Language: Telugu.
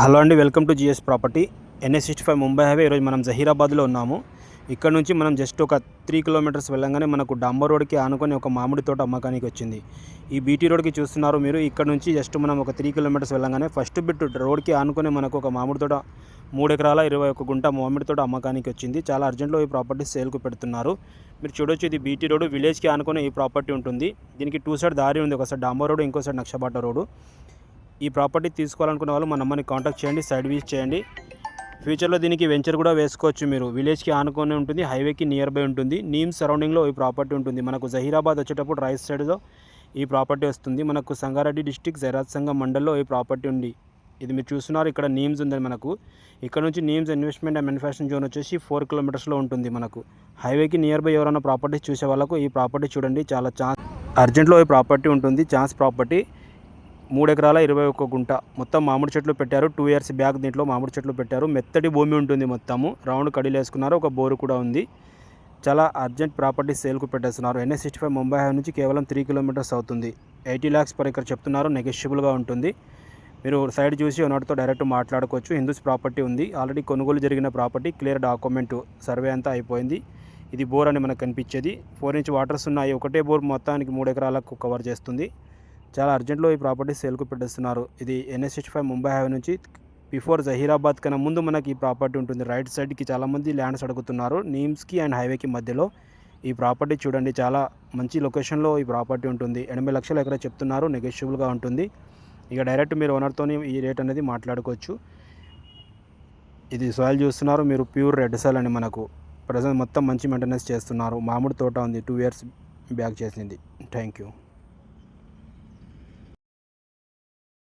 హలో అండి, welcome to GS property. NH65 Mumbai highway. ఈరోజు మనం జహీరాబాద్లో ఉన్నాము. ఇక్కడ నుంచి మనం జస్ట్ ఒక 3 కిలోమీటర్స్ వెళ్ళంగానే మనకు డాంబర్ రోడ్కి ఆనుకొని ఒక మామిడి తోట అమ్మకానికి వచ్చింది. ఈ బీటీ రోడ్కి చూస్తున్నారు మీరు. ఇక్కడ నుంచి జస్ట్ మనం ఒక 3 కిలోమీటర్స్ వెళ్ళంగానే ఫస్ట్ బిట్ రోడ్కి ఆనుకొని మనకు ఒక మామిడి తోట 3 ఎకరాల 21 గుంట మామిడి తోట అమ్మకానికి వచ్చింది. చాలా అర్జెంట్లో ఈ ప్రాపర్టీ సేల్కు పెడుతున్నారు. మీరు చూడొచ్చు, ఇది బీటీ రోడ్, విలేజ్కి ఆనుకొని ఈ ప్రాపర్టీ ఉంటుంది. దీనికి 2 సైడ్ దారి ఉంది. ఒకసారి డాంబర్ రోడ్, ఇంకో సైడ్ నక్షబాట రోడ్డు. ఈ ప్రాపర్టీ తీసుకోవాలనుకున్న వాళ్ళు మన నెంబర్ని కాంటాక్ట్ చేయండి, సైడ్ విజిట్ చేయండి. ఫ్యూచర్లో దీనికి వెంచర్ కూడా వేసుకోవచ్చు. మీరు విలేజ్కి ఆనుకొని ఉంటుంది, హైవేకి నియర్ బై ఉంటుంది. నీమ్స్ సరౌండింగ్లో ఈ ప్రాపర్టీ ఉంటుంది. మనకు జహీరాబాద్ వచ్చేటప్పుడు రైట్ సైడ్లో ఈ ప్రాపర్టీ వస్తుంది. మనకు సంగారెడ్డి డిస్టిక్ జైరాత్ సంఘం మండల్లో ఈ ప్రాపర్టీ ఉంది. ఇది మీరు చూస్తున్నారు, ఇక్కడ నీమ్స్ ఉందని మనకు. ఇక్కడ నుంచి NIMS investment and manufacturing zone వచ్చేసి 4 కిలోమీటర్స్లో ఉంటుంది. మనకు హైవేకి నియర్ బై ఎవరైనా ప్రాపర్టీస్ చూసే వాళ్ళకు ఈ ప్రాపర్టీ చూడండి. చాలా అర్జెంట్లో ఈ ప్రాపర్టీ ఉంటుంది. ఛాన్స్ ప్రాపర్టీ 3 ఎకరాల 21 గుంట. మొత్తం మామిడి చెట్లు పెట్టారు. 2 ఇయర్స్ బ్యాక్ దీంట్లో మామిడి చెట్లు పెట్టారు. మెత్తటి భూమి ఉంటుంది. మొత్తము రౌండ్ కడీలు వేసుకున్నారు. ఒక బోరు కూడా ఉంది. చాలా అర్జెంట్ ప్రాపర్టీ సేల్కు పెట్టేస్తున్నారు. NH65 ముంబై హైవే నుంచి కేవలం 3 కిలోమీటర్స్ అవుతుంది. 80 lakhs పర్ ఎకర్ చెప్తున్నారు. నెగోషియబుల్గా ఉంటుంది. మీరు సైడ్ చూసి ఓనర్తో డైరెక్ట్ మాట్లాడుకోవచ్చు. హిందూస్ ప్రాపర్టీ ఉంది. ఆల్రెడీ కొనుగోలు జరిగిన ప్రాపర్టీ, క్లియర్ డాక్యుమెంట్, సర్వే అంతా అయిపోయింది. ఇది బోర్ అని మనకు కనిపించేది. 4 ఇంచ్ వాటర్స్ ఉన్నాయి. ఒకటే బోర్ మొత్తానికి 3 ఎకరాలకు కవర్ చేస్తుంది. చాలా అర్జెంట్లో ఈ ప్రాపర్టీ సేల్కు పెట్టేస్తున్నారు. ఇది NH65 ముంబై హైవే నుంచి బిఫోర్ జహీరాబాద్ కన్నా ముందు మనకి ఈ ప్రాపర్టీ ఉంటుంది. రైట్ సైడ్కి చాలామంది ల్యాండ్స్ అడుగుతున్నారు. నీమ్స్కి అండ్ హైవేకి మధ్యలో ఈ ప్రాపర్టీ చూడండి. చాలా మంచి లొకేషన్లో ఈ ప్రాపర్టీ ఉంటుంది. 80 లక్షల ఎకరా చెప్తున్నారు. నెగోషియబుల్గా ఉంటుంది. ఇక డైరెక్ట్ మీరు ఓనర్తో ఈ రేట్ అనేది మాట్లాడుకోవచ్చు. ఇది సాయిల్ చూస్తున్నారు మీరు, ప్యూర్ రెడ్ సాయిల్ అని మనకు ప్రజెంట్ మొత్తం మంచి మెయింటెనెన్స్ చేస్తున్నారు. మామిడి తోట ఉంది, 2 ఇయర్స్ బ్యాక్ చేసింది. Thank you.